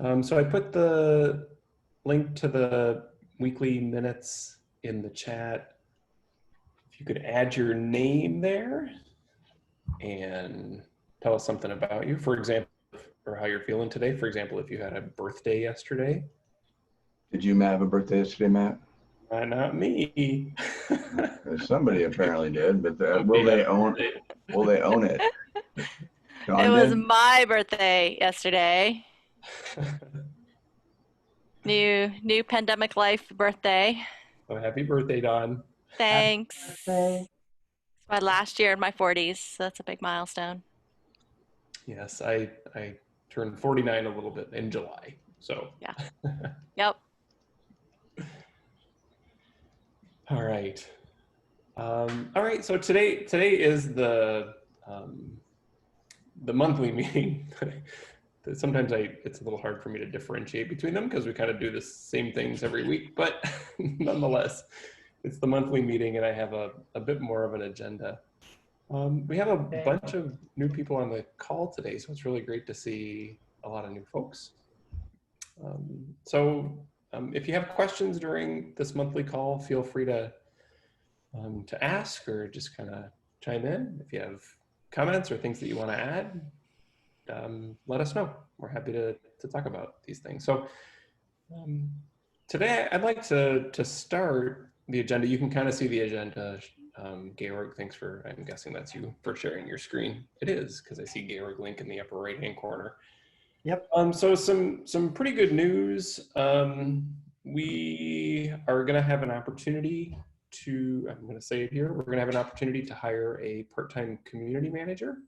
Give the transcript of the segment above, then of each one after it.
So I put the link to the weekly minutes in the chat. If you could add your name there and tell us something about you, for example, or how you're feeling today. For example, if you had a birthday yesterday. Did you have a birthday yesterday, Matt? Not me. Somebody apparently did, but will they own it? Sean It was did? my birthday yesterday. New pandemic life birthday. So happy birthday, Dawn. Thanks. Birthday. It's my last year in my 40s, so that's a big milestone. Yes, I turned 49 a little bit in July. So yeah. Yep. All right. All right. So today is the monthly meeting. Sometimes it's a little hard for me to differentiate between them because we kind of do the same things every week, but nonetheless, it's the monthly meeting and I have a bit more of an agenda. We have a bunch of new people on the call today, so it's really great to see a lot of new folks. If you have questions during this monthly call, feel free to ask or just kind of chime in. If you have comments or things that you want to add, let us know. We're happy to talk about these things. So today I'd like to start the agenda. You can kind of see the agenda. Georg, thanks for, I'm guessing that's you for sharing your screen. It is, because I see Georg link in the upper right-hand corner. Yep. So some pretty good news. We are going to have an opportunity to, I'm going to say it here, we're going to have an opportunity to hire a part-time community manager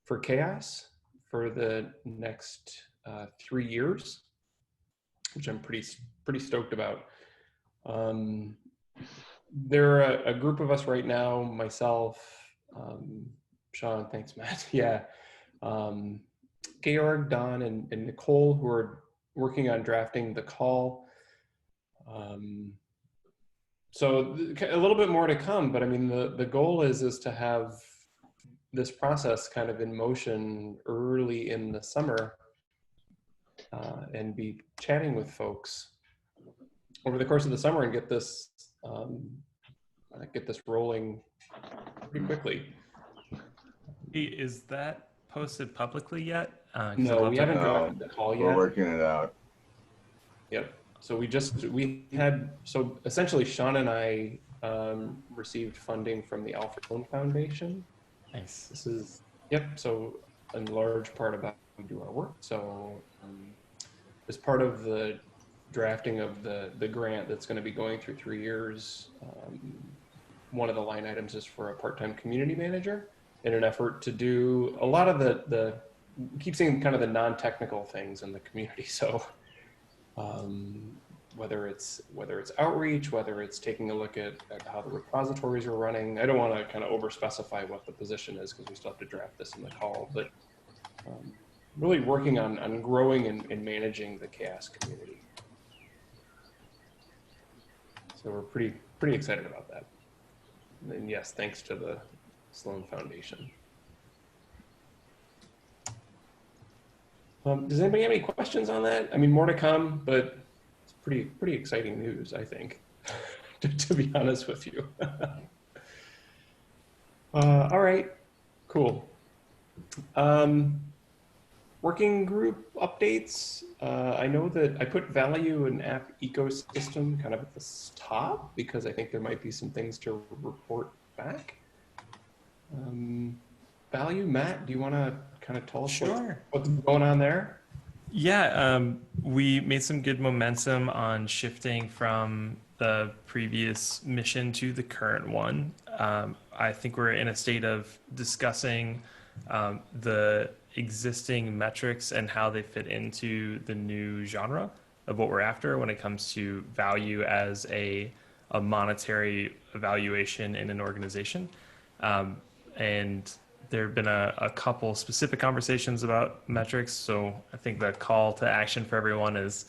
for CHOASS for the next 3 years, which I'm pretty stoked about. There are a group of us right now, myself, Sean, thanks, Matt. Yeah. Georg, Don, and Nicole, who are working on drafting the call. So a little bit more to come, but I mean, the goal is to have this process kind of in motion early in the summer and be chatting with folks over the course of the summer and get this rolling pretty quickly. Is that posted publicly yet? No, we haven't drafted the call yet. We're working it out. Yep. So so essentially Sean and I received funding from the Alfred Loan Foundation. Nice. This is, yep. So in large part about how we do our work. So as part of the drafting of the grant that's going to be going through 3 years, one of the line items is for a part-time community manager in an effort to do a lot of the keep seeing kind of the non-technical things in the community. So whether it's outreach, whether it's taking a look at how the repositories are running. I don't want to kind of over specify what the position is because we still have to draft this in the call, but really working on growing and managing the CHOASS community. So we're pretty excited about that. And yes, thanks to the Sloan Foundation. Does anybody have any questions on that? I mean, more to come, but it's pretty exciting news, I think, to be honest with you. All right, cool. Working group updates. I know that I put value and app ecosystem kind of at the top because I think there might be some things to report back. Value, Matt, do you want to kind of tell us what's going on there? Yeah, we made some good momentum on shifting from the previous mission to the current one. I think we're in a state of discussing the existing metrics and how they fit into the new genre of what we're after when it comes to value as a monetary evaluation in an organization. And there have been a couple specific conversations about metrics. So I think the call to action for everyone is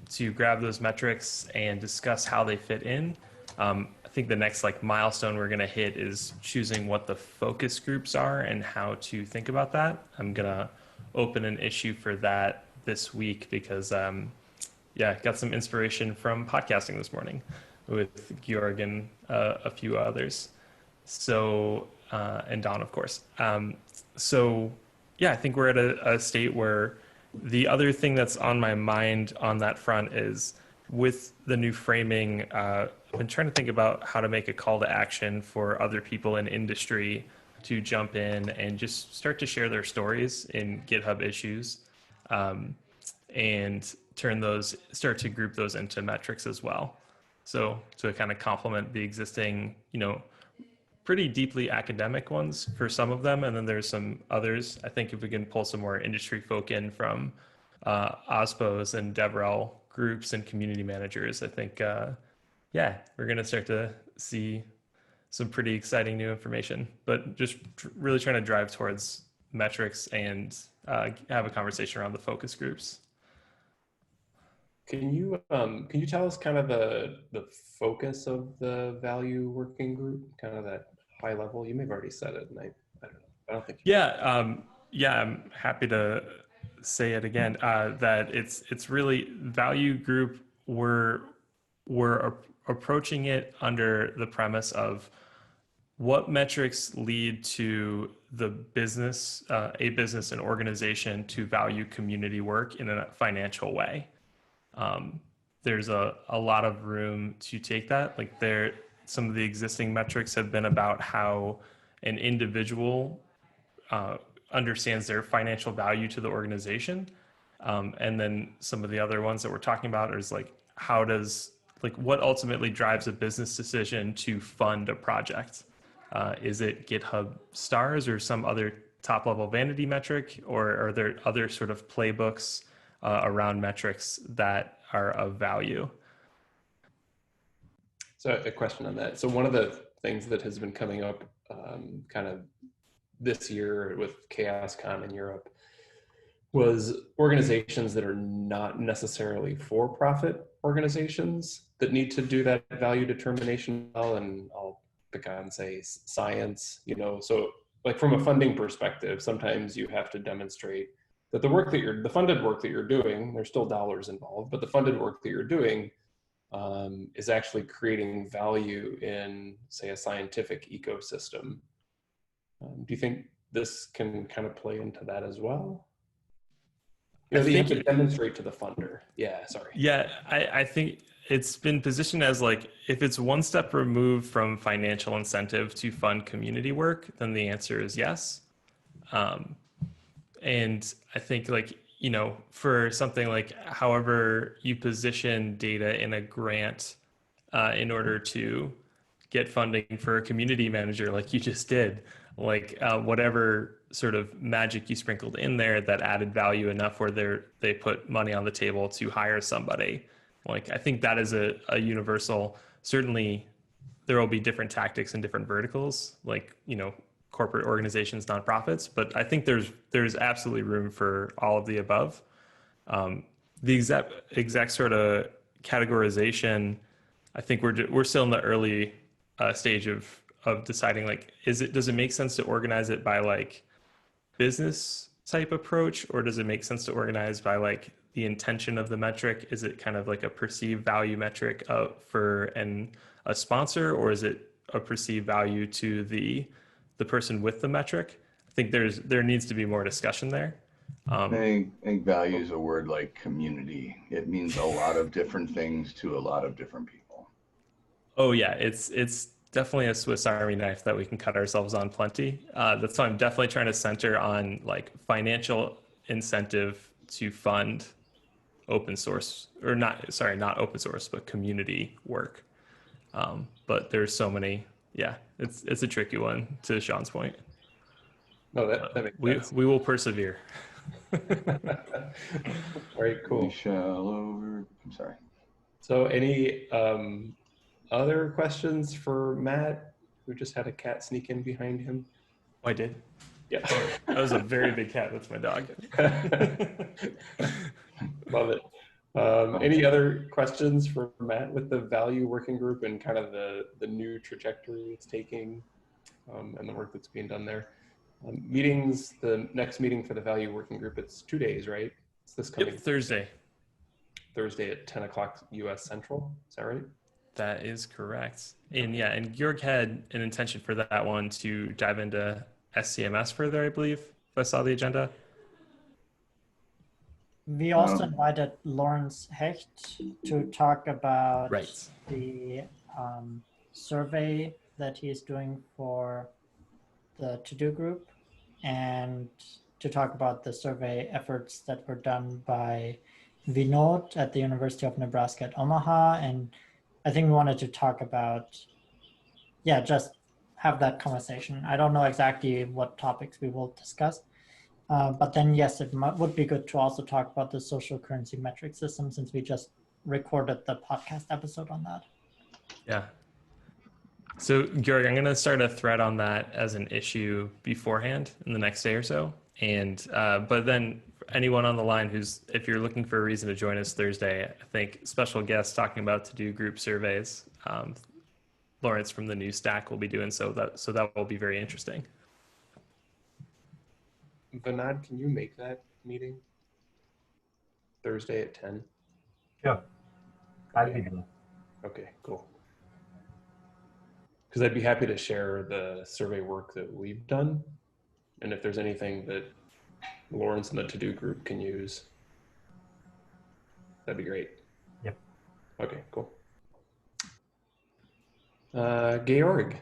to grab those metrics and discuss how they fit in. I think the next milestone we're going to hit is choosing what the focus groups are and how to think about that. I'm going to open an issue for that this week because, yeah, got some inspiration from podcasting this morning with Georg and a few others. So, and Don, of course. So, yeah, I think we're at a state where the other thing that's on my mind on that front is with the new framing, I've been trying to think about how to make a call to action for other people in industry to jump in and just start to share their stories in GitHub issues, and start to group those into metrics as well. So to kind of complement the existing, pretty deeply academic ones for some of them, and then there's some others. I think if we can pull some more industry folk in from OSPOs and DevRel groups and community managers, I think, yeah, we're going to start to see some pretty exciting new information, but just really trying to drive towards metrics and have a conversation around the focus groups. Can you tell us kind of the focus of the value working group, kind of that high level? You may have already said it, and I don't know. I don't think. Yeah, I'm happy to say it again. That it's really value group. We're approaching it under the premise of what metrics lead to the business, a business and organization to value community work in a financial way. There's a lot of room to take that. Like some of the existing metrics have been about how an individual understands their financial value to the organization. And then some of the other ones that we're talking about is like, what ultimately drives a business decision to fund a project? Is it GitHub stars or some other top level vanity metric, or are there other sort of playbooks around metrics that are of value? So a question on that. So one of the things that has been coming up kind of this year with CHOASS.Con in Europe was organizations that are not necessarily for-profit organizations that need to do that value determination well. And I'll pick on, say, science, so like from a funding perspective, sometimes you have to demonstrate that the funded work that you're doing, there's still dollars involved, but the funded work that you're doing is actually creating value in, say, a scientific ecosystem. Do you think this can kind of play into that as well? You have to demonstrate to the funder. Yeah, sorry. Yeah, I think it's been positioned as like, if it's one step removed from financial incentive to fund community work, then the answer is yes. And I think for something like however you position data in a grant in order to get funding for a community manager like you just did, whatever sort of magic you sprinkled in there that added value enough where they put money on the table to hire somebody. I think that is a universal. Certainly there will be different tactics in different verticals, corporate organizations, nonprofits, but I think there's absolutely room for all of the above. The exact sort of categorization, I think we're still in the early stage of deciding, does it make sense to organize it by business type approach, or does it make sense to organize by the intention of the metric? Is it kind of like a perceived value metric for a sponsor, or is it a perceived value to the person with the metric? I think there needs to be more discussion there. I think value is a word like community. It means a lot of different things to a lot of different people. Oh yeah, it's definitely a Swiss Army knife that we can cut ourselves on plenty. That's why I'm definitely trying to center on financial incentive to fund open source, or not open source, but community work. But there's so many, yeah, it's a tricky one, to Sean's point. No, that makes sense. We will persevere. All right, cool. We shall I'm sorry. So any other questions for Matt, who just had a cat sneak in behind him? Oh, I did? Yeah. That was a very big cat. That's my dog. Love it. Any other questions for Matt with the value working group and kind of the new trajectory it's taking and the work that's being done there? Meetings, the next meeting for the value working group, it's 2 days, right? It's this coming Yep, Thursday. Thursday at 10 o'clock U.S. Central. Is that right? That is correct. And yeah, and Georg had an intention for that one to dive into SCMS further, I believe, if I saw the agenda. We also invited Lawrence Hecht to talk about Right. the survey that he is doing for the to-do group, and to talk about the survey efforts that were done by Vinod at the University of Nebraska at Omaha. And I think we wanted to talk about, yeah, just have that conversation. I don't know exactly what topics we will discuss, but then yes, it would be good to also talk about the social currency metric system, since we just recorded the podcast episode on that. Yeah. So, Georg, I'm going to start a thread on that as an issue beforehand in the next day or so. And, but then anyone on the line who's, if you're looking for a reason to join us Thursday, I think special guests talking about to do group surveys, Lawrence from the new stack will be doing so that will be very interesting. Vinod, can you make that meeting Thursday at 10? Sure. I'll be there. Okay, cool. Because I'd be happy to share the survey work that we've done. And if there's anything that Lawrence and the to-do group can use, that'd be great. Yep. Okay, cool. Georg,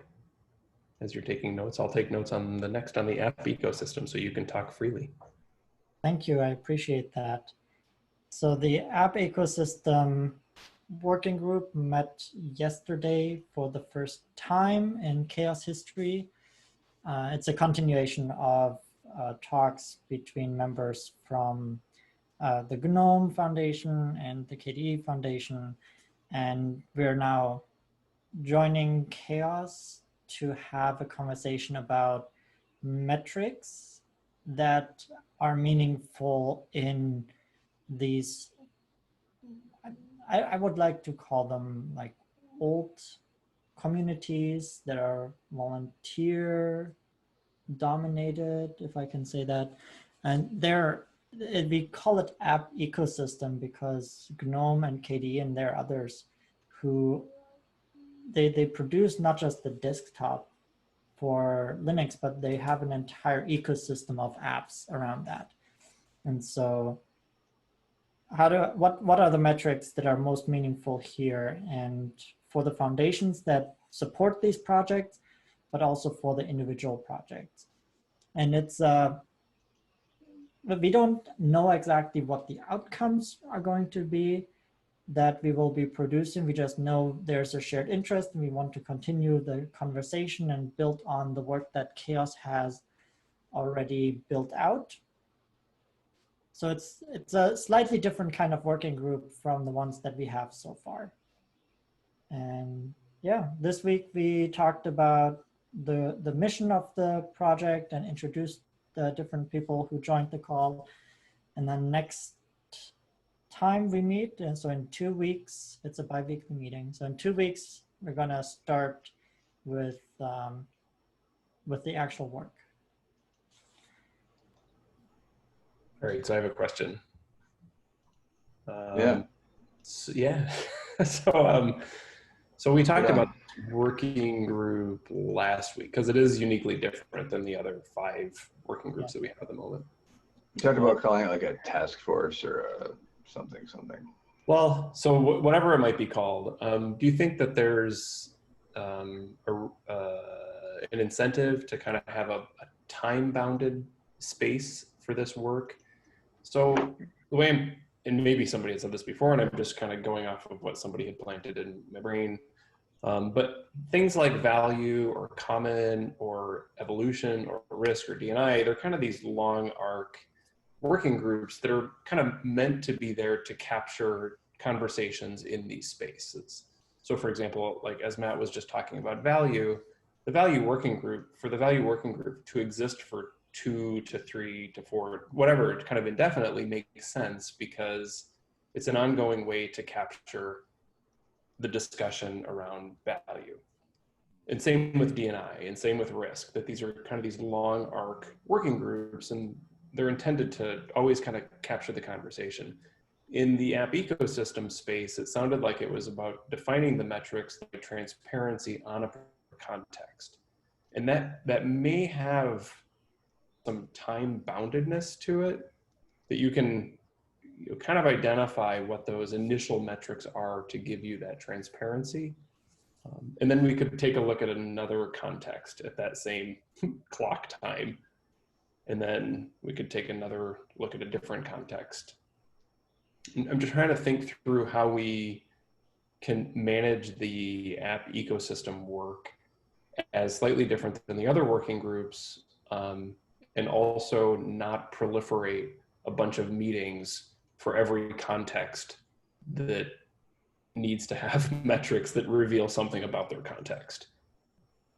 as you're taking notes, I'll take notes on the next on the app ecosystem so you can talk freely. Thank you, I appreciate that. So the app ecosystem working group met yesterday for the first time in CHAOSS history. It's a continuation of talks between members from the GNOME Foundation and the KDE Foundation, and we're now joining CHAOSS to have a conversation about metrics that are meaningful in these, I would like to call them like old communities that are volunteer dominated, if I can say that. And we call it app ecosystem because GNOME and KDE and there are others who they produce not just the desktop for Linux, but they have an entire ecosystem of apps around that. And so what are the metrics that are most meaningful here, and for the foundations that support these projects, but also for the individual projects? And it's we don't know exactly what the outcomes are going to be that we will be producing. We just know there's a shared interest and we want to continue the conversation and build on the work that CHAOSS has already built out. So it's a slightly different kind of working group from the ones that we have so far. And yeah, this week we talked about the mission of the project and introduced the different people who joined the call. And then next time we meet, and so in 2 weeks, it's a bi-weekly meeting. So in 2 weeks, we're gonna start with the actual work. All right, so I have a question. Yeah. So, yeah. So we talked about working group last week because it is uniquely different than the other 5 working groups that we have at the moment. You talked about calling it like a task force or a something. Well, so whatever it might be called, do you think that there's an incentive to kind of have a time-bounded space for this work? So the way and maybe somebody had said this before, and I'm just kind of going off of what somebody had planted in my brain, but things like value or common or evolution or risk or DNI, they're kind of these long arc working groups that are kind of meant to be there to capture conversations in these spaces. So for example, like as Matt was just talking about value, the value working group, for the value working group to exist for 2 to 3 to 4, whatever, kind of indefinitely makes sense because it's an ongoing way to capture the discussion around value. And same with DNI and same with risk, that these are kind of these long arc working groups, and they're intended to always kind of capture the conversation. In the app ecosystem space, it sounded like it was about defining the metrics like transparency on a context. And that may have some time boundedness to it, that you can kind of identify what those initial metrics are to give you that transparency. And then we could take a look at another context at that same clock time. And then we could take another look at a different context. I'm just trying to think through how we can manage the app ecosystem work as slightly different than the other working groups, and also not proliferate a bunch of meetings for every context that needs to have metrics that reveal something about their context.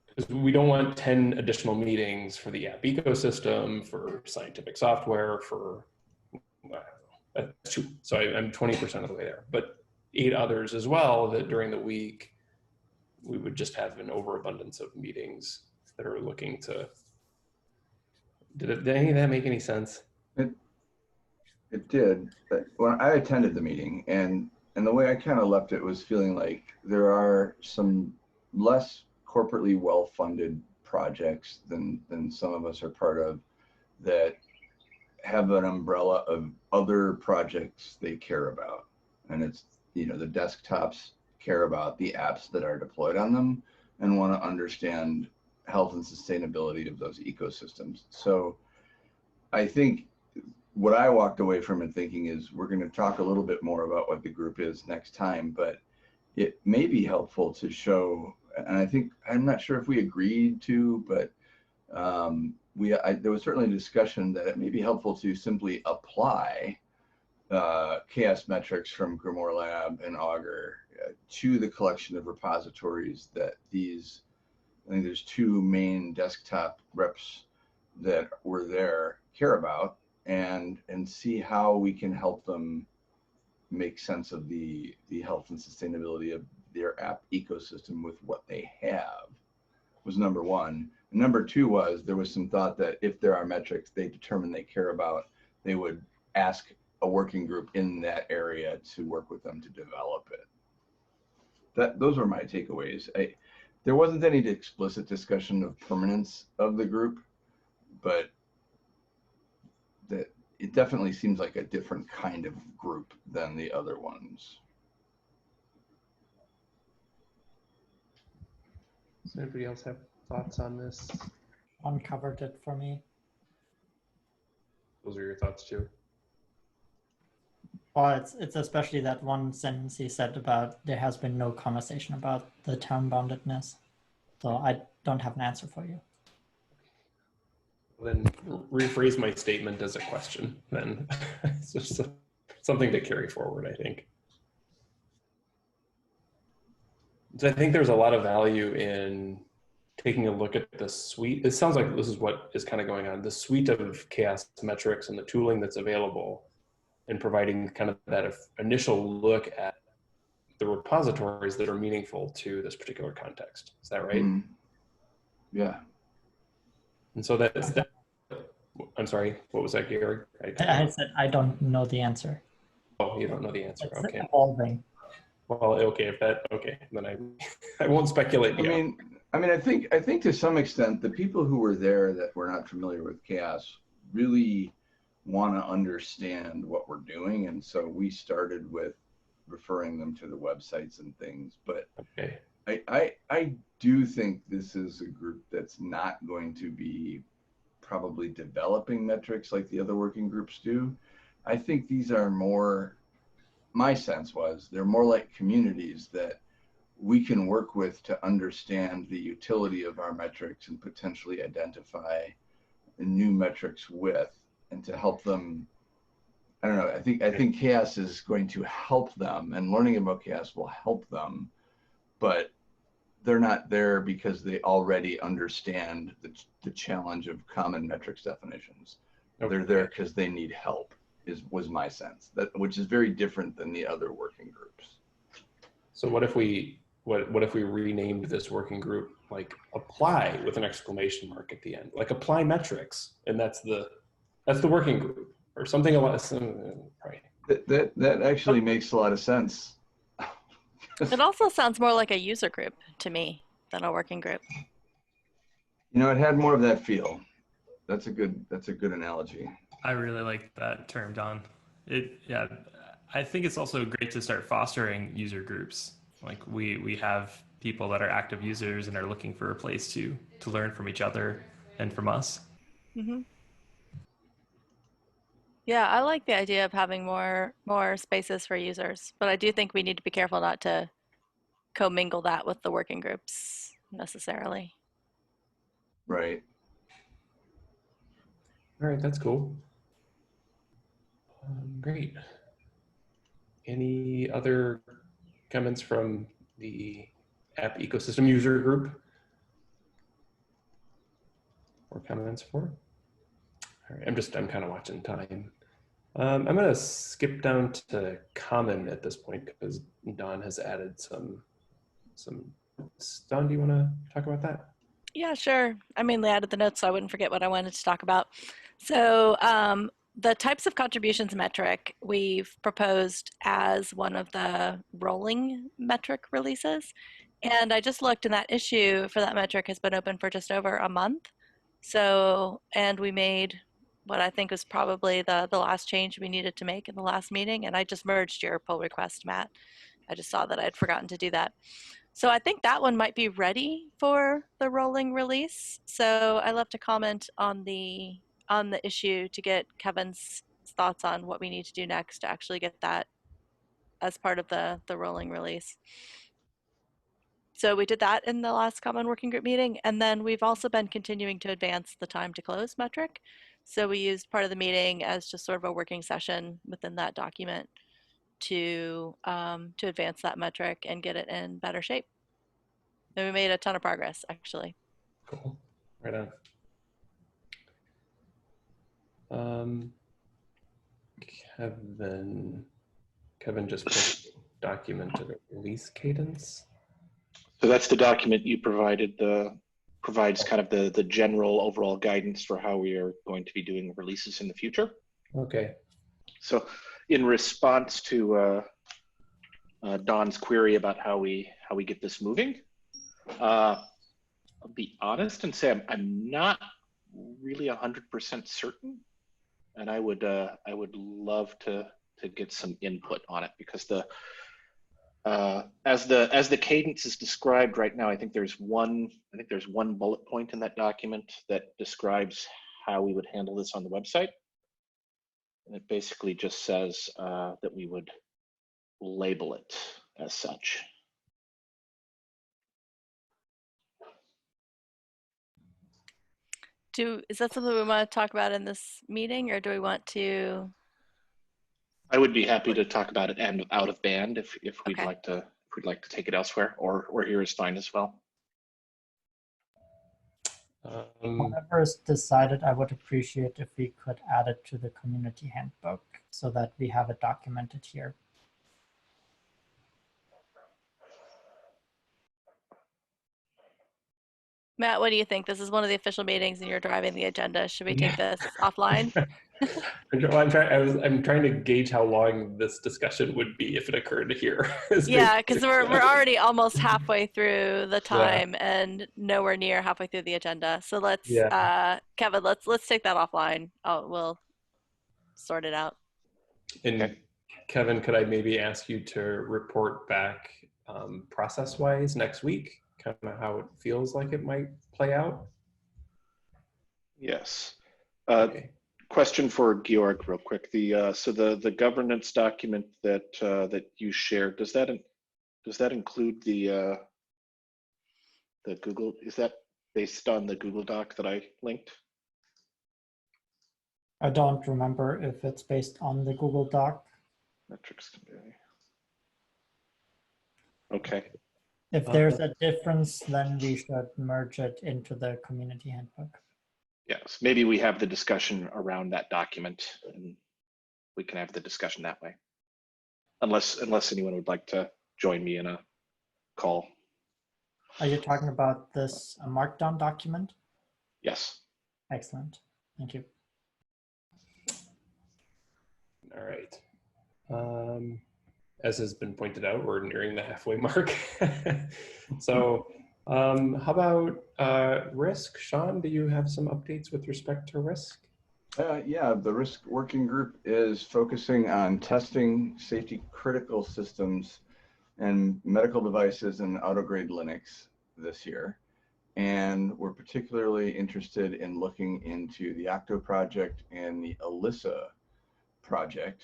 Because we don't want 10 additional meetings for the app ecosystem, for scientific software, for, that's 2. So I'm 20% of the way there, but 8 others as well that during the week, we would just have an overabundance of meetings that are looking to, did any of that make any sense? It did. But when I attended the meeting, and the way I kind of left it was feeling like there are some less corporately well-funded projects than some of us are part of that have an umbrella of other projects they care about. And it's, the desktops care about the apps that are deployed on them and want to understand health and sustainability of those ecosystems. So I think what I walked away from it thinking is we're going to talk a little bit more about what the group is next time, but it may be helpful to show, and I think, I'm not sure if we agreed to, but there was certainly a discussion that it may be helpful to simply apply CHAOSS metrics from Grimoire Lab and Augur to the collection of repositories that these, I think there's 2 main desktop reps that were there, care about, and see how we can help them make sense of the health and sustainability of their app ecosystem with what they have, was number 1. And number 2 was, there was some thought that if there are metrics they determine they care about, they would ask a working group in that area to work with them to develop it. Those were my takeaways. There wasn't any explicit discussion of permanence of the group, but that it definitely seems like a different kind of group than the other ones. Does anybody else have thoughts on this? Uncovered it for me. Those are your thoughts too? Well, it's especially that one sentence he said about there has been no conversation about the term boundedness. So I don't have an answer for you. Then rephrase my statement as a question, then. It's just something to carry forward, I think. So I think there's a lot of value in taking a look at the suite. It sounds like this is what is kind of going on, the suite of CHAOSS metrics and the tooling that's available, and providing kind of that initial look at the repositories that are meaningful to this particular context. Is that right? Mm-hmm. Yeah. And so that's that. I'm sorry, what was that, Gary? I said I don't know the answer. Oh, you don't know the answer. It's Okay. evolving. Well, okay, then I won't speculate beyond. I mean, I think to some extent the people who were there that were not familiar with CHAOSS really want to understand what we're doing, and so we started with referring them to the websites and things. But okay. I do think this is a group that's not going to be probably developing metrics like the other working groups do. I think these are more, my sense was, they're more like communities that we can work with to understand the utility of our metrics and potentially identify new metrics with, and to help them. I don't know, I think CHAOSS is going to help them, and learning about CHAOSS will help them, but they're not there because they already understand the challenge of common metrics definitions. Okay. They're there because they need help, was my sense, which is very different than the other working groups. So what if we renamed this working group like apply with an exclamation mark at the end, like apply metrics, and that's the That's the working group or something a lot. Right. That actually makes a lot of sense. It also sounds more like a user group to me than a working group. You know, it had more of that feel. That's a good analogy. I really like that term, Don. Yeah, I think it's also great to start fostering user groups. Like we have people that are active users and are looking for a place to learn from each other and from us. Mm-hmm. Yeah, I like the idea of having more spaces for users, but I do think we need to be careful not to commingle that with the working groups necessarily. Right. All right, that's cool. Great. Any other comments from the app ecosystem user group? Or comments for? All right, I'm kind of watching time. I'm gonna skip down to common at this point because Don has added some. Don, do you want to talk about that? Yeah, sure. I mainly added the notes so I wouldn't forget what I wanted to talk about. So the types of contributions metric we've proposed as one of the rolling metric releases. And I just looked, and that issue for that metric has been open for just over a month. So, and we made what I think was probably the last change we needed to make in the last meeting. And I just merged your pull request, Matt. I just saw that I'd forgotten to do that. So I think that one might be ready for the rolling release. So I love to comment on the issue to get Kevin's thoughts on what we need to do next to actually get that as part of the rolling release. So we did that in the last common working group meeting, and then we've also been continuing to advance the time to close metric. So we used part of the meeting as just sort of a working session within that document to advance that metric and get it in better shape. And we made a ton of progress, actually. Cool. Right on. Kevin just posted a document of a release cadence. So that's the document you provided. Provides kind of the general overall guidance for how we are going to be doing releases in the future. Okay. So, in response to Don's query about how we get this moving, I'll be honest and say I'm not really 100% certain, and I would love to get some input on it, because as the cadence is described right now, I think there's one bullet point in that document that describes how we would handle this on the website, and it basically just says that we would label it as such. Is that something we want to talk about in this meeting, or do we want to? I would be happy to talk about it and out of band if we'd Okay. like to take it elsewhere, or here is fine as well. Whatever is decided, I would appreciate if we could add it to the community handbook so that we have it documented here. Matt, what do you think? This is one of the official meetings and you're driving the agenda. Should we take this offline? I'm trying to gauge how long this discussion would be if it occurred here. Yeah, because we're already almost halfway through the time and nowhere near halfway through the agenda. So let's, Kevin, let's take that offline. We'll sort it out. And Okay. Kevin, could I maybe ask you to report back process-wise next week, kind of how it feels like it might play out? Yes. Okay. Question for Georg, real quick. So the governance document that you shared, does that include the Google? Is that based on the Google Doc that I linked? I don't remember if it's based on the Google Doc. Metrics community. Okay. If there's a difference, then we should merge it into the community handbook. Yes, maybe we have the discussion around that document and we can have the discussion that way. Unless anyone would like to join me in a call. Are you talking about this Markdown document? Yes. Excellent. Thank you. All right. As has been pointed out, we're nearing the halfway mark. So how about risk? Sean, do you have some updates with respect to risk? Yeah, the risk working group is focusing on testing safety critical systems and medical devices in auto-grade Linux this year. And we're particularly interested in looking into the Octo project and the Alyssa project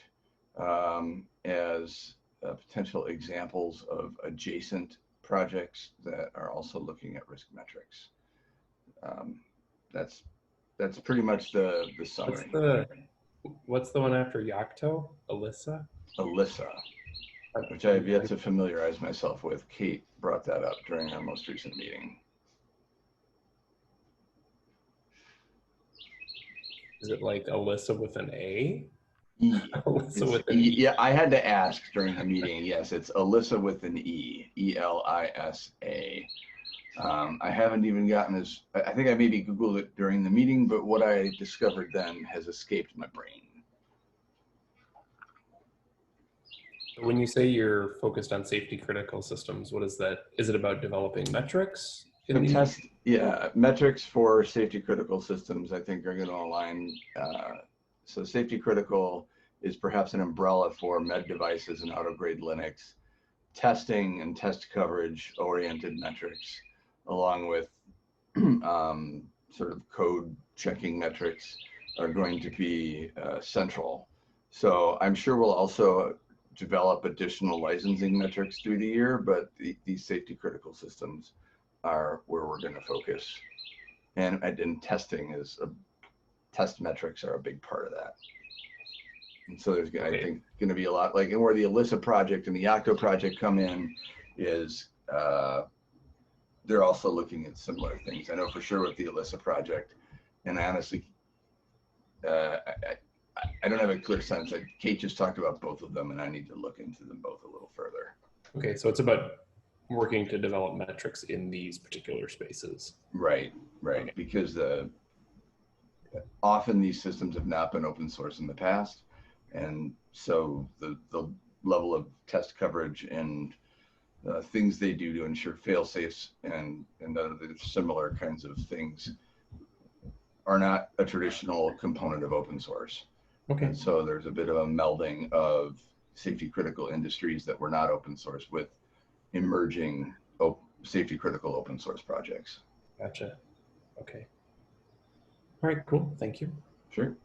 as potential examples of adjacent projects that are also looking at risk metrics. That's pretty much the summary. What's the one after Yocto? Alyssa? Alyssa, which I have yet to familiarize myself with. Kate brought that up during our most recent meeting. Is it like Alyssa with an A? E. Alyssa with an E. Yeah, I had to ask during the meeting. Yes, it's Alyssa with an E, E-L-I-S-A. I haven't even gotten as, I think I maybe Googled it during the meeting, but what I discovered then has escaped my brain. When you say you're focused on safety critical systems, what is that? Is it about developing metrics? Yeah, metrics for safety critical systems, I think, are going to align. So safety critical is perhaps an umbrella for med devices and auto-grade Linux. Testing and test coverage oriented metrics, along with sort of code checking metrics, are going to be central. So I'm sure we'll also develop additional licensing metrics through the year, but these safety critical systems are where we're going to focus. And testing is, test metrics are a big part of that. And so there's, I think, going to be a lot, like, and where the Alyssa project and the Octo project come in is they're also looking at similar things. I know for sure with the Alyssa project, and honestly, I don't have a clear sense. Kate just talked about both of them, and I need to look into them both a little further. Okay, so it's about working to develop metrics in these particular spaces. Right, right. Okay. Because often these systems have not been open source in the past. And so the level of test coverage and things they do to ensure fail safes and other similar kinds of things are not a traditional component of open source. Okay. And so there's a bit of a melding of safety critical industries that were not open source with emerging safety critical open source projects. Gotcha. Okay. All right, cool. Thank you. Sure.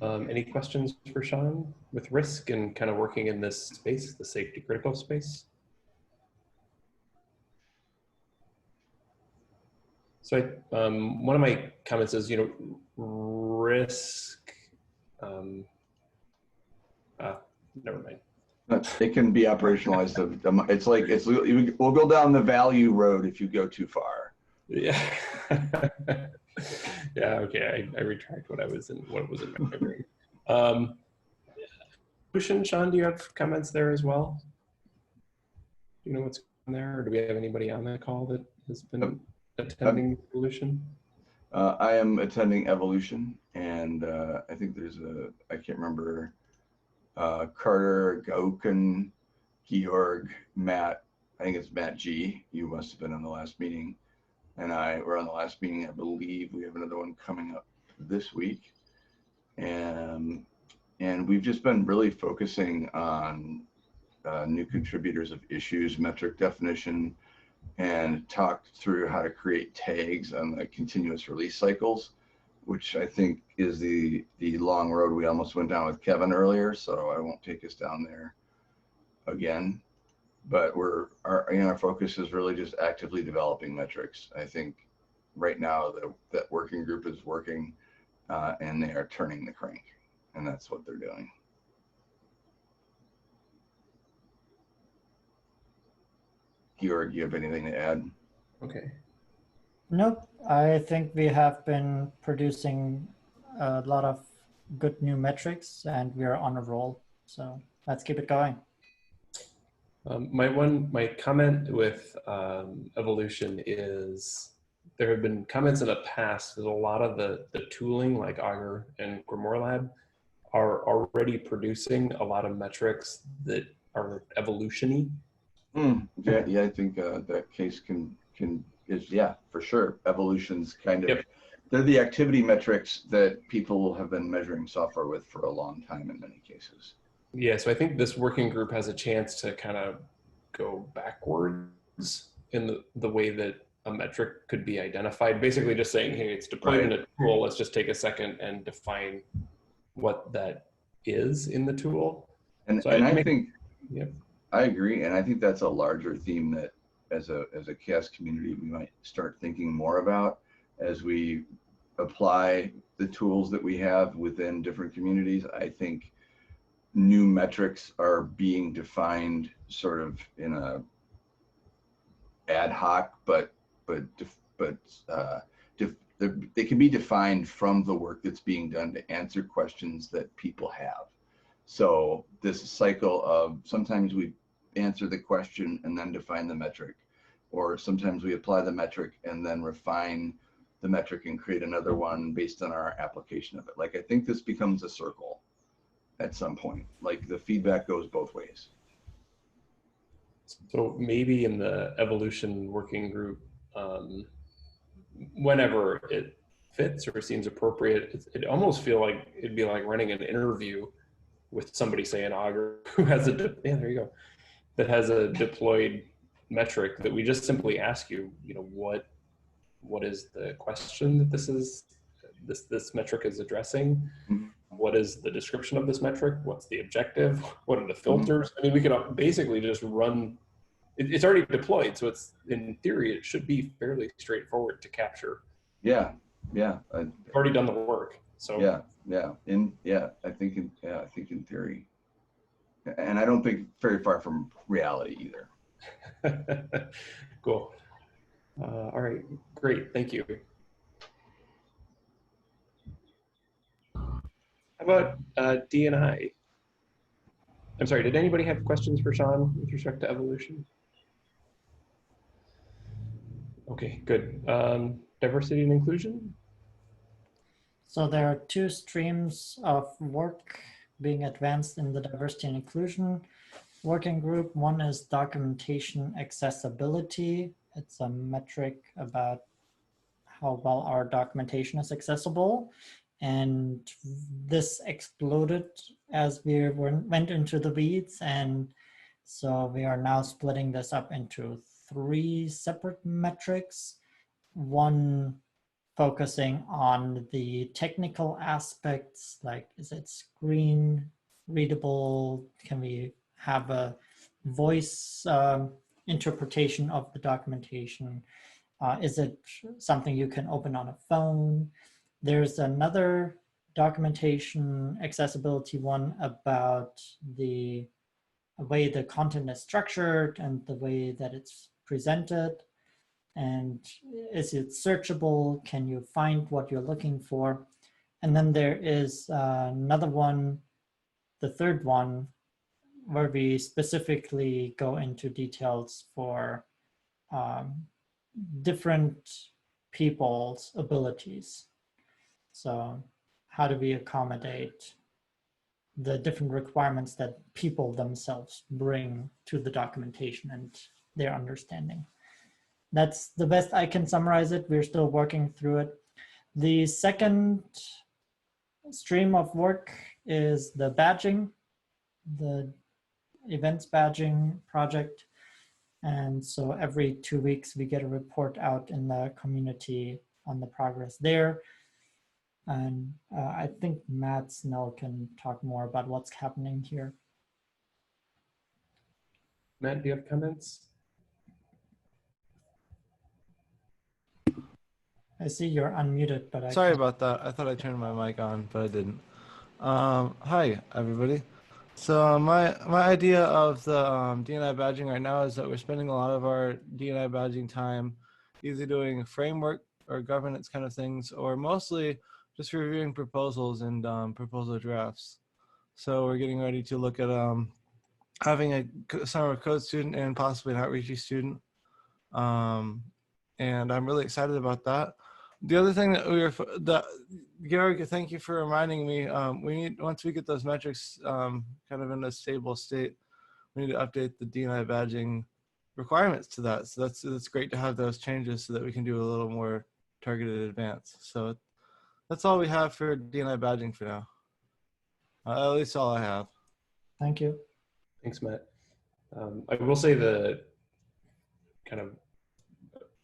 Any questions for Sean with risk and kind of working in this space, the safety critical space? So one of my comments is, risk, never mind. It can be operationalized. It's like, we'll go down the value road if you go too far. Yeah. Yeah, okay, I retract what was in my brain. Sean, do you have comments there as well? Do you know what's on there, or do we have anybody on that call that has been attending Evolution? I am attending Evolution, and I think there's I can't remember, Carter, Gauken, Georg, Matt, I think it's Matt G. You must have been on the last meeting. And I were on the last meeting. I believe we have another one coming up this week. And we've just been really focusing on new contributors of issues, metric definition, and talked through how to create tags on the continuous release cycles, which I think is the long road we almost went down with Kevin earlier. So I won't take us down there again. But our focus is really just actively developing metrics. I think right now that working group is working and they are turning the crank, and that's what they're doing. Georg, you have anything to add? Okay. Nope. I think we have been producing a lot of good new metrics, and we are on a roll. So let's keep it going. My comment with Evolution is there have been comments in the past that a lot of the tooling like Augur and Grimoire Lab are already producing a lot of metrics that are evolution-y. Yeah, yeah, I think that case is, yeah, for sure. Evolution's kind of, Yep. they're the activity metrics that people have been measuring software with for a long time in many cases. Yeah, so I think this working group has a chance to kind of go backwards in the way that a metric could be identified. Basically just saying, hey, it's deployed in a tool. Let's just take a second and define what that is in the tool. And, so I think, yeah. I agree. And I think that's a larger theme that as a CHAOSS community, we might start thinking more about as we apply the tools that we have within different communities. I think new metrics are being defined sort of in a ad hoc, but they can be defined from the work that's being done to answer questions that people have. So this cycle of sometimes we answer the question and then define the metric, or sometimes we apply the metric and then refine the metric and create another one based on our application of it. Like, I think this becomes a circle at some point. Like, the feedback goes both ways. So maybe in the evolution working group, whenever it fits or seems appropriate, it almost feel like it'd be like running an interview with somebody, say an augur who has there you go, that has a deployed metric that we just simply ask you, what is the question that this metric is addressing? Mm-hmm. What is the description of this metric? What's the objective? What are the filters? I mean, we could basically just run, it's already deployed. So it's, in theory, it should be fairly straightforward to capture. Yeah. Yeah. We've already done the work. So yeah. I think in theory, and I don't think very far from reality either. Cool. All right, great. Thank you. How about D&I? I'm sorry, did anybody have questions for Sean with respect to evolution? Okay, good. Diversity and inclusion? So there are two streams of work being advanced in the diversity and inclusion working group. One is documentation accessibility. It's a metric about how well our documentation is accessible. And this exploded as we went into the weeds. And so we are now splitting this up into 3 separate metrics. One focusing on the technical aspects, like, is it screen readable? Can we have a voice interpretation of the documentation? Is it something you can open on a phone? There's another documentation accessibility one about the way the content is structured and the way that it's presented. And is it searchable? Can you find what you're looking for? And then there is another one, the third one, where we specifically go into details for different people's abilities. So how do we accommodate the different requirements that people themselves bring to the documentation and their understanding? That's the best I can summarize it. We're still working through it. The second stream of work is the badging, the events badging project. And so every 2 weeks, we get a report out in the community on the progress there. And I think Matt Snell can talk more about what's happening here. Matt, do you have comments? I see you're unmuted, but Sorry about that. I thought I turned my mic on, but I didn't. Hi, everybody. So my idea of the D&I badging right now is that we're spending a lot of our D&I badging time either doing framework or governance kind of things, or mostly just reviewing proposals and proposal drafts. So we're getting ready to look at having a summer code student and possibly an outreachy student. And I'm really excited about that. The other thing that Georg, thank you for reminding me. We need, once we get those metrics kind of in a stable state, we need to update the D&I badging requirements to that. So that's great to have those changes so that we can do a little more targeted advance. So that's all we have for D&I badging for now. At least all I have. Thank you. Thanks, Matt. I will say the kind of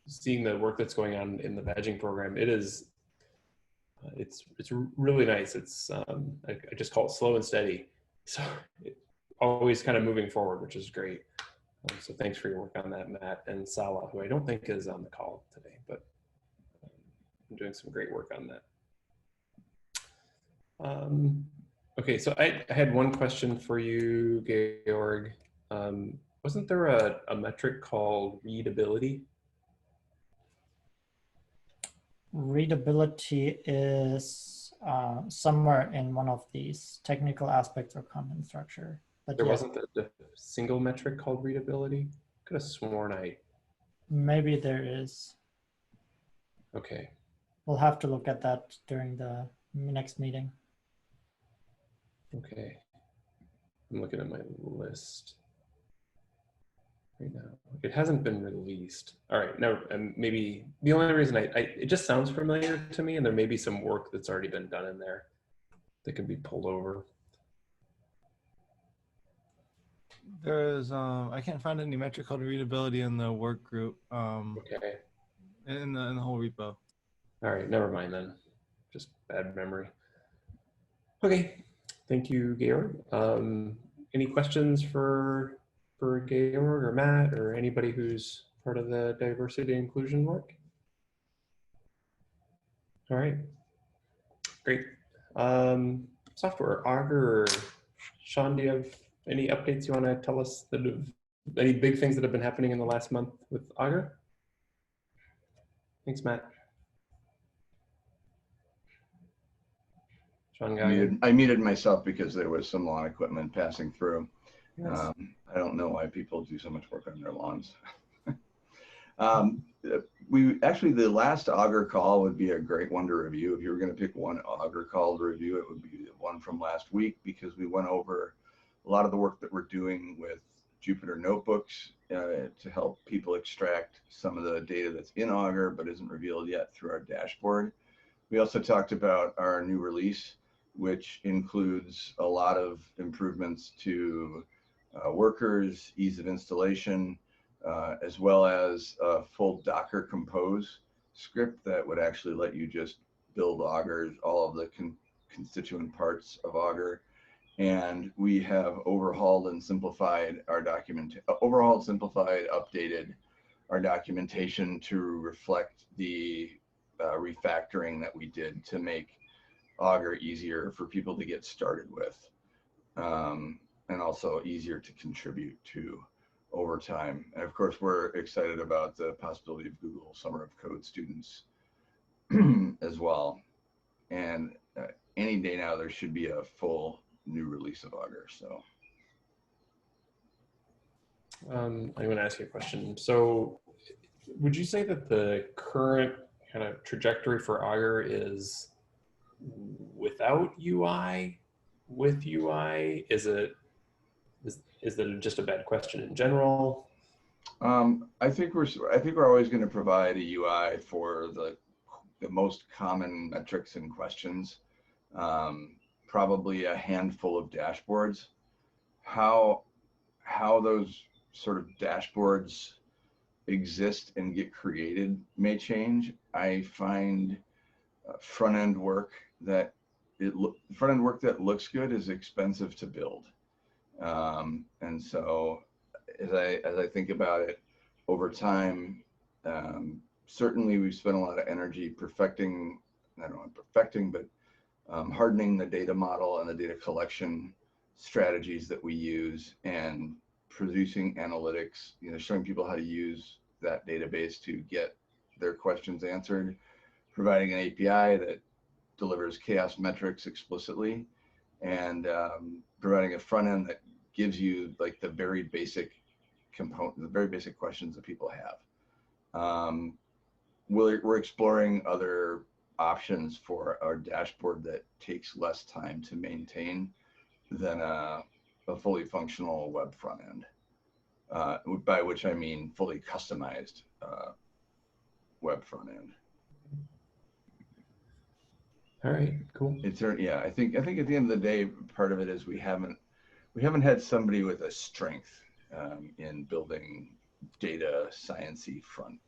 seeing the work that's going on in the badging program, it's really nice. It's I just call it slow and steady, so always kind of moving forward, which is great. So thanks for your work on that, Matt and Sala, who I don't think is on the call today, but I'm doing some great work on that. Okay, so I had one question for you, Georg. Wasn't there a metric called readability? Readability is somewhere in one of these technical aspects of content structure. But There yes, wasn't a single metric called readability? Could have sworn maybe there is. Okay. We'll have to look at that during the next meeting. Okay. I'm looking at my list right now. It hasn't been released. All right, no, maybe the only reason it just sounds familiar to me, and there may be some work that's already been done in there that can be pulled over. There's I can't find any metric called readability in the work group. Okay. In the whole repo. All right, never mind then. Just bad memory. Okay, thank you, Georg. Any questions for Georg or Matt or anybody who's part of the diversity and inclusion work? All right, great. Software, Augur, Sean, do you have any updates you want to tell us that any big things that have been happening in the last month with Augur? Thanks, Matt. Sean Geiger. I muted myself because there was some lawn equipment passing through. Yes. I don't know why people do so much work on their lawns. Actually, the last Augur call would be a great one to review. If you were going to pick one Augur call to review, it would be the one from last week, because we went over a lot of the work that we're doing with Jupyter notebooks to help people extract some of the data that's in Augur but isn't revealed yet through our dashboard. We also talked about our new release, which includes a lot of improvements to workers, ease of installation, as well as a full Docker Compose script that would actually let you just build Augur, all of the constituent parts of Augur. And we have overhauled, simplified, updated our documentation to reflect the refactoring that we did to make Augur easier for people to get started with, and also easier to contribute to over time. And of course, we're excited about the possibility of Google Summer of Code students as well. And any day now, there should be a full new release of Augur. So I'm going to ask you a question. So would you say that the current kind of trajectory for Augur is without UI, with UI? Is it just a bad question in general? I think we're always going to provide a UI for the most common metrics and questions. Probably a handful of dashboards. How those sort of dashboards exist and get created may change. I find front-end work that looks good is expensive to build, and so as I think about it over time, certainly we've spent a lot of energy hardening the data model and the data collection strategies that we use, and producing analytics, showing people how to use that database to get their questions answered, providing an API that delivers CHOASS metrics explicitly, and providing a front end that gives you like the very basic questions that people have. we're exploring other options for our dashboard that takes less time to maintain than a fully functional web front end, by which I mean fully customized web front end. All right, cool. Yeah, I think at the end of the day, part of it is we haven't had somebody with a strength in building data science-y front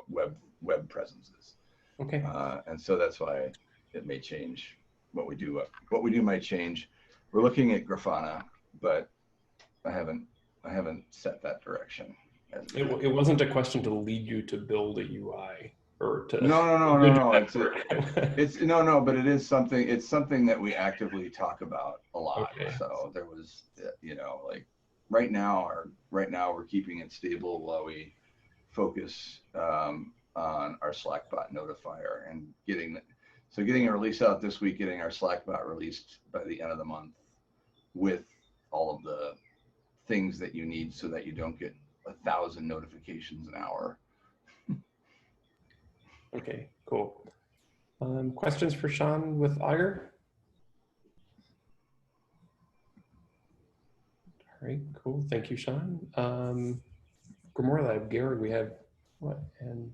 web presences. Okay. And so that's why it may change. What we do might change. We're looking at Grafana, but I haven't set that direction. It wasn't a question to lead you to build a UI or to. No. It's but it is something. It's something that we actively talk about a lot. Okay. So there was, like right now we're keeping it stable while we focus on our Slackbot notifier and getting a release out this week, getting our Slackbot released by the end of the month with all of the things that you need so that you don't get 1,000 notifications an hour. Okay, cool. Questions for Sean with Augur? All right, cool. Thank you, Sean. Grimoire Lab, Gary, we have what? And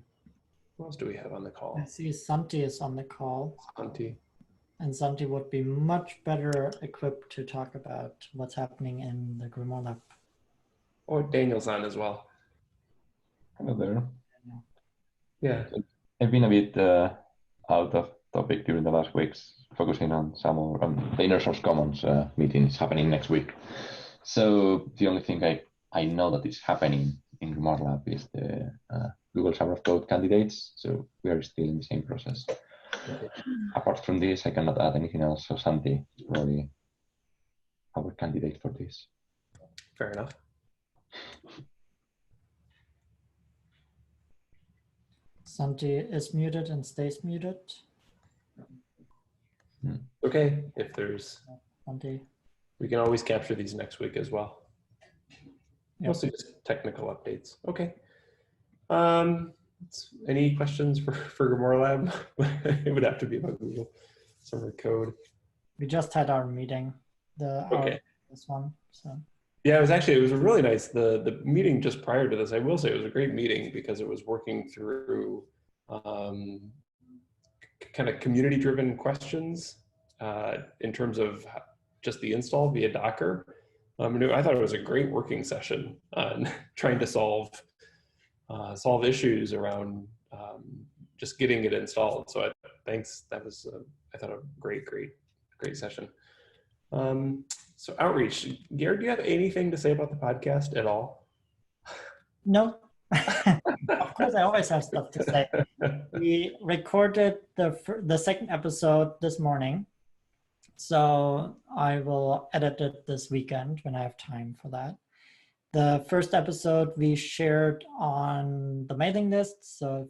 who else do we have on the call? I see Santi is on the call. Santi. And Santi would be much better equipped to talk about what's happening in the Grimoire Lab. Oh, Daniel's on as well. Hello there. Yeah. I've been a bit out of topic during the last weeks, focusing on some of the Inner Source Commons meetings happening next week. So the only thing I know that is happening in Grimoire Lab is the Google Summer of Code candidates. So we are still in the same process. Apart from this, I cannot add anything else. So Santi is probably our candidate for this. Fair enough. Santi is muted and stays muted. Okay, if there's, Santi. we can always capture these next week as well. Yep. Mostly just technical updates. Okay. Any questions for Grimoire Lab? It would have to be about Google Summer Code. We just had our meeting, this one. So yeah, it was really nice. The meeting just prior to this, I will say it was a great meeting because it was working through kind of community-driven questions in terms of just the install via Docker. I thought it was a great working session on trying to solve issues around just getting it installed. So thanks. That was I thought a great session. So outreach, Garrett, do you have anything to say about the podcast at all? no. Of course, I always have stuff to say. We recorded the second episode this morning, so I will edit it this weekend when I have time for that. The first episode we shared on the mailing list, so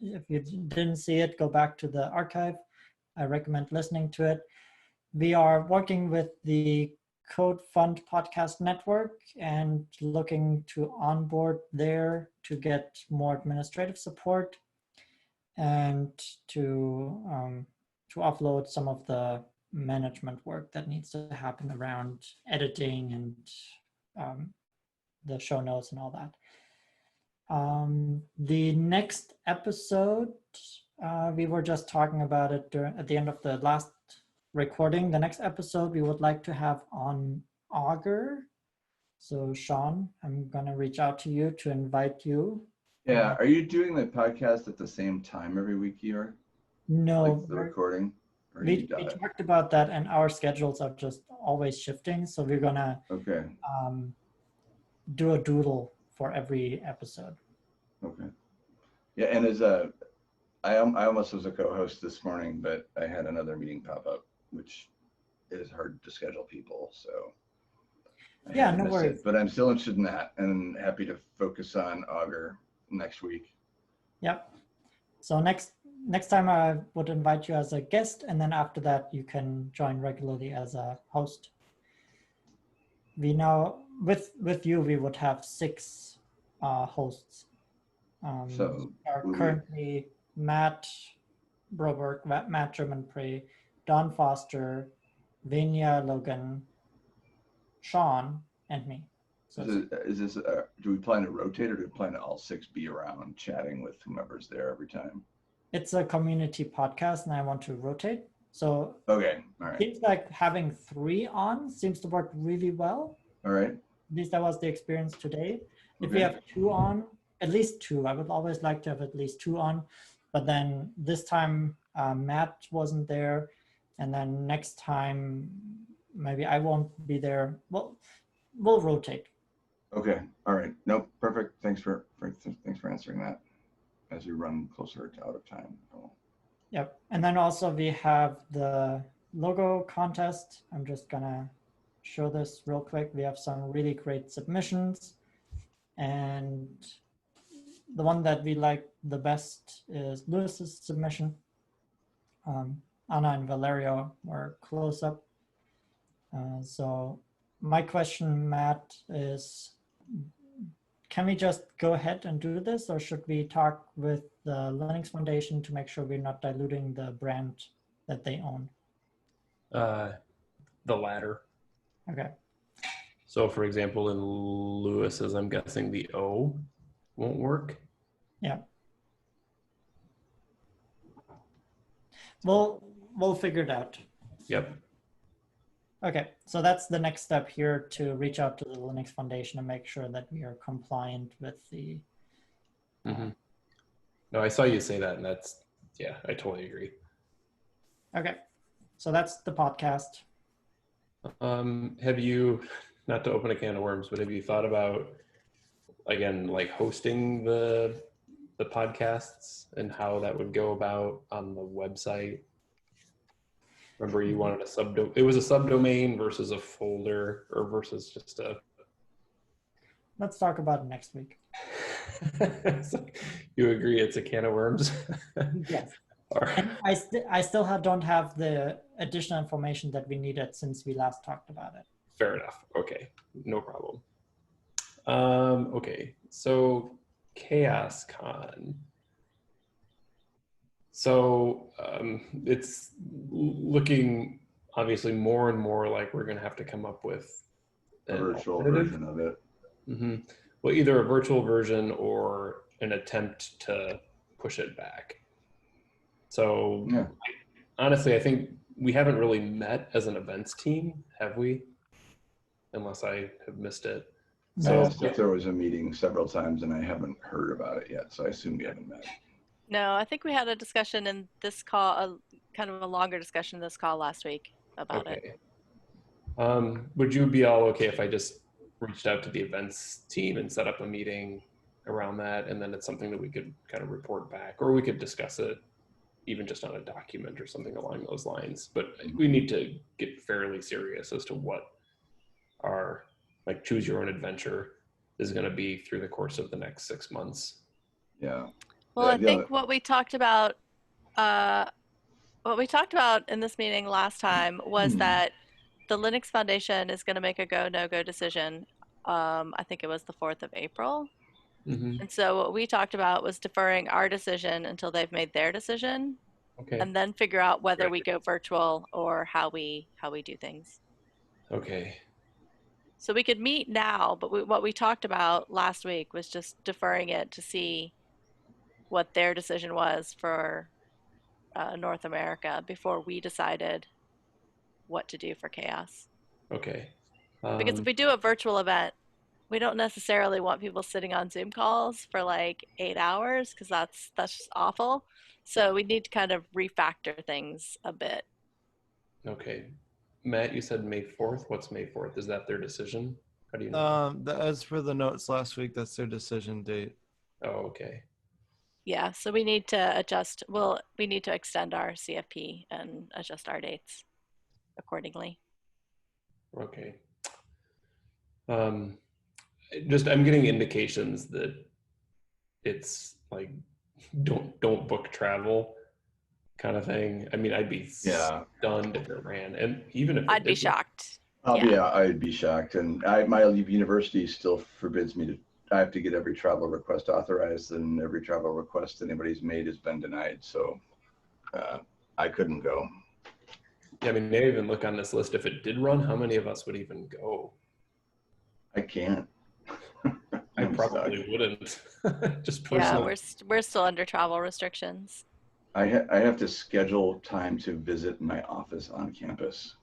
if you didn't see it, go back to the archive. I recommend listening to it. We are working with the Code Fund Podcast Network and looking to onboard there to get more administrative support and to offload some of the management work that needs to happen around editing and the show notes and all that. The next episode, we were just talking about it at the end of the last recording. The next episode we would like to have on Augur. So Sean, I'm gonna reach out to you to invite you. Yeah, are you doing the podcast at the same time every week here? No, like the recording. We talked about that, and our schedules are just always shifting. So we're gonna do a doodle for every episode. Okay. Yeah, and I almost was a co-host this morning, but I had another meeting pop up, which is hard to schedule people. So yeah, no worries. But I'm still interested in that and happy to focus on Augur next week. Yep. So next time I would invite you as a guest, and then after that you can join regularly as a host. We now with you we would have 6 hosts. So are would we- currently Matt Broberg, Matt German-Prey, Don Foster, Vania Logan, Sean, and me. So do we plan to rotate, or do we plan to all 6 be around chatting with whomever's there every time? it's a community podcast and I want to rotate. So Okay, all it right, seems like having 3 on seems to work really well. all right. At least that was the experience today. If we Okay. have 2 on, at least 2, I would always like to have at least 2 on. But then this time Matt wasn't there. And then next time, maybe I won't be there. Well, we'll rotate. Okay, all right. Nope, perfect. Thanks for answering that as we run closer to out of time. Oh. Yep. And then also we have the logo contest. I'm just gonna show this real quick. We have some really great submissions. And the one that we like the best is Lewis's submission. Anna and Valerio were close up. So my question, Matt, is can we just go ahead and do this, or should we talk with the Linux Foundation to make sure we're not diluting the brand that they own? The latter. Okay. So for example, in Lewis's, I'm guessing the O won't work. Yeah. We'll figure it out. Yep. Okay, so that's the next step here, to reach out to the Linux Foundation and make sure that we are compliant with the. No, I saw you say that, and that's, yeah, I totally agree. Okay, so that's the podcast. Have you, not to open a can of worms, but have you thought about, again, like hosting the podcasts and how that would go about on the website? Remember you wanted it was a subdomain versus a folder, or versus just a. Let's talk about it next week. So you agree it's a can of worms? Yes. All right. And I still don't have the additional information that we needed since we last talked about it. Fair enough. Okay, no problem. Okay, so CHOASS.Con. So it's looking obviously more and more like we're going to have to come up with A virtual version of it. Well, either a virtual version or an attempt to push it back. So Yeah. honestly, I think we haven't really met as an events team, have we? Unless I have missed it. So So if there was a meeting several times and I haven't heard about it yet, so I assume we haven't met. No, I think we had a discussion in this call, kind of a longer discussion in this call last week about it. Would you be all okay if I just reached out to the events team and set up a meeting around that, and then it's something that we could kind of report back, or we could discuss it even just on a document or something along those lines? But we need to get fairly serious as to what our like choose your own adventure is going to be through the course of the next 6 months. Yeah. Well, Yeah, I think what we talked about in this meeting last time was that the Linux Foundation is going to make a go, no-go decision. I think it was the 4th of April. And so what we talked about was deferring our decision until they've made their decision, and then figure out whether we go virtual or how we do things. Okay. So we could meet now, but what we talked about last week was just deferring it to see what their decision was for North America before we decided what to do for CHAOSS. Okay. Because if we do a virtual event, we don't necessarily want people sitting on Zoom calls for like 8 hours, because that's just awful. So we need to kind of refactor things a bit. Okay. Matt, you said May 4th. What's May 4th? Is that their decision? How do you know? As for the notes last week, that's their decision date. Oh, okay. Yeah, so we need to adjust. Well, we need to extend our CFP and adjust our dates accordingly. Okay. I'm getting indications that it's like don't book travel kind of thing. I mean, I'd be stunned if it ran, and even if I'd be shocked. I'd be shocked, and my university still forbids me to I have to get every travel request authorized, and every travel request anybody's made has been denied. So I couldn't go. Yeah, I mean, they even look on this list. If it did run, how many of us would even go? I can't. I I'm probably stuck. wouldn't. Just Yeah, personally. we're still under travel restrictions. I have to schedule time to visit my office on campus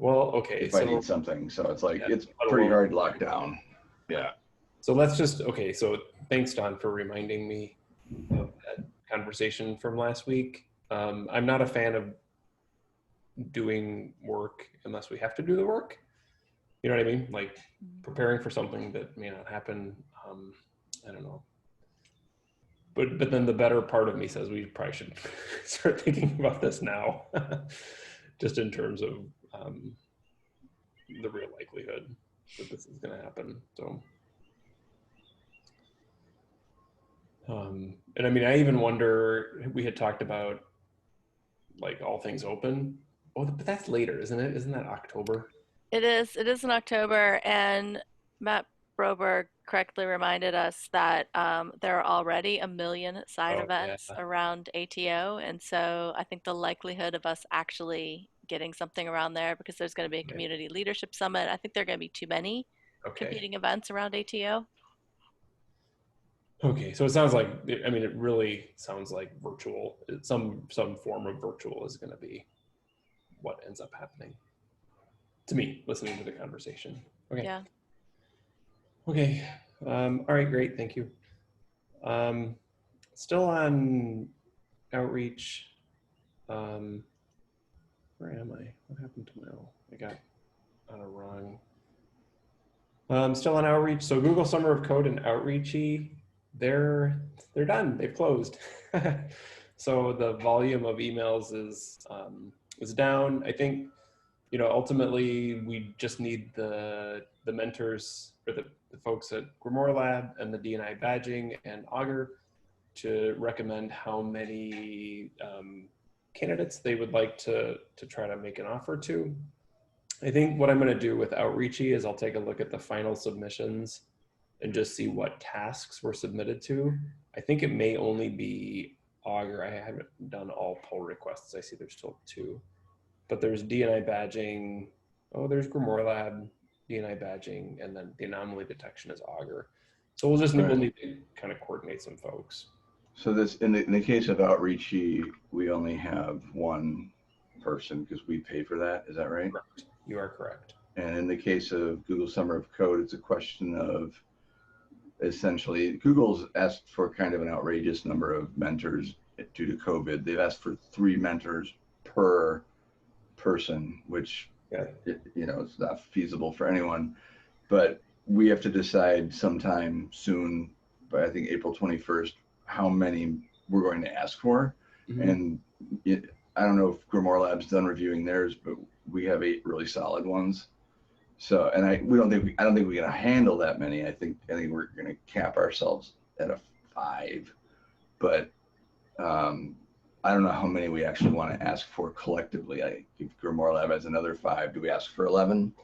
Well, okay, if I so need something. So it's like, yeah, it's let pretty alone- hard locked down. Yeah. So let's just, okay, so thanks, Don, for reminding me of that conversation from last week. I'm not a fan of doing work unless we have to do the work. You know what I mean? Like preparing for something that may not happen. I don't know. But then the better part of me says we probably should start thinking about this now, just in terms of the real likelihood that this is going to happen. So, and I mean, I even wonder, we had talked about like all things open. Oh, but that's later, isn't it? Isn't that October? It is in October, and Matt Broberg correctly reminded us that there are already 1 million side Oh, yeah. events around ATO, and so I think the likelihood of us actually getting something around there, because there's going to be a community leadership summit, I think there are going to be too many competing events around ATO. Okay, so it sounds like, I mean, it really sounds like virtual, some form of virtual is going to be what ends up happening to me, listening to the conversation. Okay. Yeah. Okay. All right, great. Thank you. Still on outreach. Where am I? What happened to my, I got on a wrong. Still on outreach. So Google Summer of Code and Outreachy, they're done. They've closed. So the volume of emails is down. I think, you know, ultimately we just need the mentors or the folks at Grimoire Lab and the D&I badging and Augur to recommend how many candidates they would like to try to make an offer to. I think what I'm going to do with Outreachy is I'll take a look at the final submissions and just see what tasks were submitted to. I think it may only be Augur. I haven't done all pull requests. I see there's still 2, but there's D&I badging. Oh, there's Grimoire Lab, D&I badging, and then the anomaly detection is Augur. So we'll just we'll need to kind of coordinate some folks. So this, in the case of Outreachy, we only have 1 person because we pay for that. Is that right? Correct. You are correct. And in the case of Google Summer of Code, it's a question of essentially Google's asked for kind of an outrageous number of mentors due to COVID. They've asked for 3 mentors per person, which you know, it's not feasible for anyone. But we have to decide sometime soon, by I think April 21st, how many we're going to ask for. And I don't know if Grimoire Lab's done reviewing theirs, but we have 8 really solid ones. So, and I don't think we're going to handle that many. I think we're going to cap ourselves at a 5. But I don't know how many we actually want to ask for collectively. If Grimoire Lab has another 5, do we ask for 11?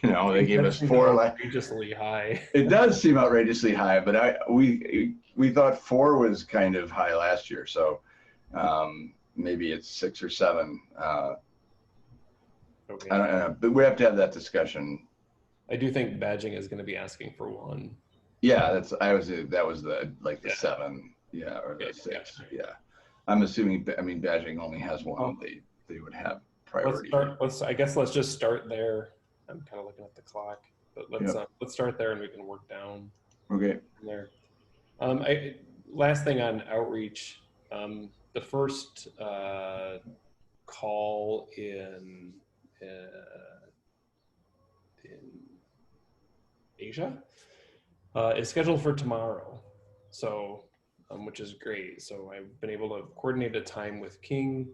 You know, they gave us 4. Outrageously high. It does seem outrageously high, but we thought 4 was kind of high last year. So maybe it's 6 or 7. Okay. I don't know, but we have to have that discussion. I do think badging is going to be asking for 1. Yeah, that was the like the 7, yeah, or the 6, yeah. I'm assuming, I mean, badging only has 1. They would have priority. I guess let's just start there. I'm kind of looking at the clock, but let's start there and we can work down. Okay. From there. Last thing on outreach, the first call in Asia is scheduled for tomorrow, so which is great. So I've been able to coordinate a time with King,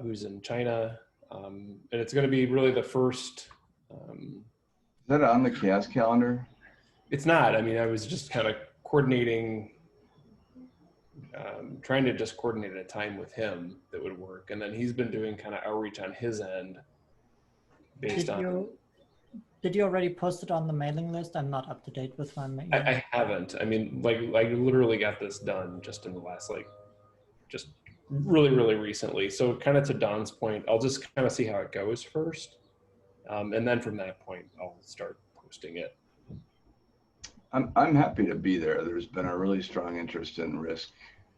who's in China, and it's going to be really the first. Is that on the CHOASS calendar? It's not. I mean, I was just kind of coordinating, trying to just coordinate a time with him that would work, and then he's been doing kind of outreach on his end based on. did you already post it on the mailing list? I'm not up to date with my mailing. I haven't. I mean, like I literally got this done just in the last, like, just really recently. So kind of to Don's point, I'll just kind of see how it goes first. And then from that point, I'll start posting it. I'm happy to be there. There's been a really strong interest in risk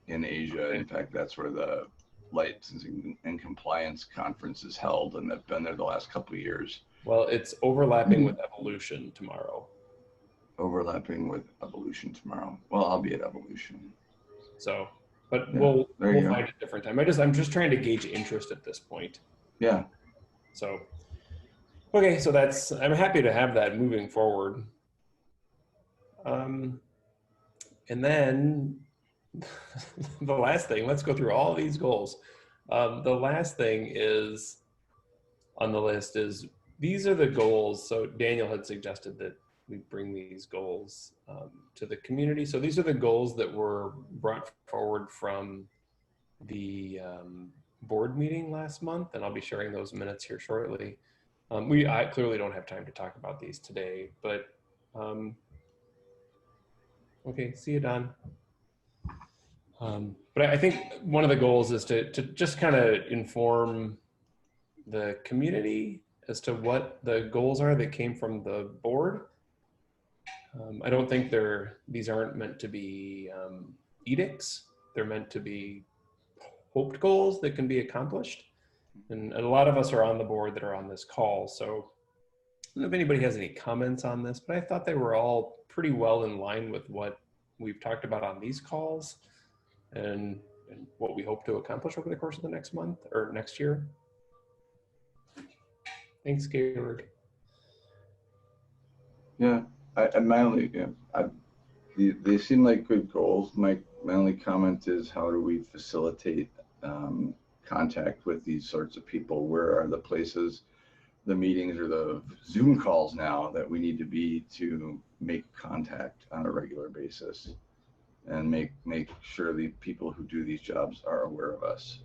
in Asia. In fact, that's where the licensing and compliance conference is held, and I've been there the last couple of years. Well, it's overlapping with Evolution tomorrow. Overlapping with Evolution tomorrow. Well, I'll be at Evolution. So, but Yeah, we'll go. find a different time. I'm just trying to gauge interest at this point. Yeah. So, okay, so I'm happy to have that moving forward. And then the last thing, let's go through all these goals. The last thing is on the list is, these are the goals. So Daniel had suggested that we bring these goals to the community. So these are the goals that were brought forward from the board meeting last month, and I'll be sharing those minutes here shortly. I clearly don't have time to talk about these today, but okay, see you, Don. But I think one of the goals is to just kind of inform the community as to what the goals are that came from the board. I don't think these aren't meant to be edicts. They're meant to be hoped goals that can be accomplished. And a lot of us are on the board that are on this call. So I don't know if anybody has any comments on this, but I thought they were all pretty well in line with what we've talked about on these calls and what we hope to accomplish over the course of the next month or next year. Thanks, Georg. Yeah, they seem like good goals. My only comment is, how do we facilitate contact with these sorts of people? Where are the places, the meetings or the Zoom calls now that we need to be to make contact on a regular basis and make sure the people who do these jobs are aware of us?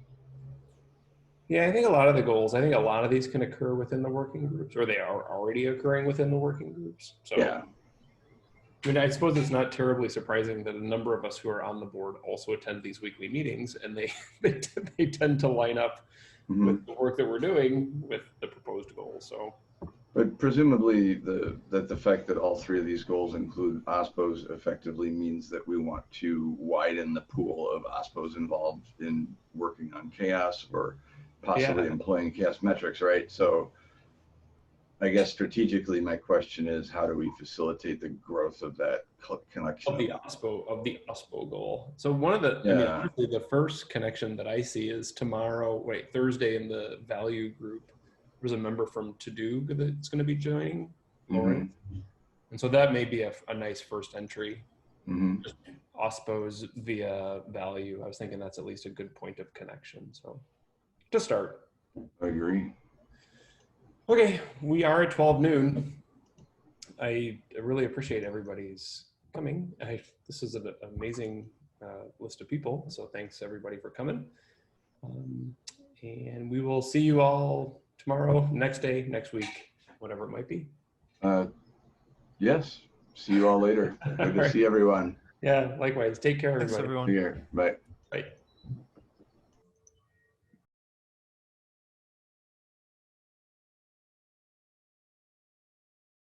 Yeah, I think a lot of the goals, I think a lot of these can occur within the working groups, or they are already occurring within the working groups. So yeah. I mean, I suppose it's not terribly surprising that a number of us who are on the board also attend these weekly meetings, and they tend to line up with the work that we're doing with the proposed goals. So, but presumably the fact that all three of these goals include OSPOs effectively means that we want to widen the pool of OSPOs involved in working on CHAOSS or possibly employing CHAOSS metrics, right? So I guess strategically, my question is, how do we facilitate the growth of that connection? Of the OSPO goal. So one of the, I mean, honestly, the first connection that I see is Thursday in the value group. There's a member from Tadug that's going to be joining, Lauren. And so that may be a nice first entry. Just OSPOs via value. I was thinking that's at least a good point of connection. So to start. I agree. Okay, we are at 12 noon. I really appreciate everybody's coming. This is an amazing list of people, so thanks everybody for coming. And we will see you all tomorrow, next day, next week, whatever it might be. Yes, see you all later. Good to see everyone. Yeah, likewise. Take care, everybody. Thanks, everyone. Take care. Bye. Bye.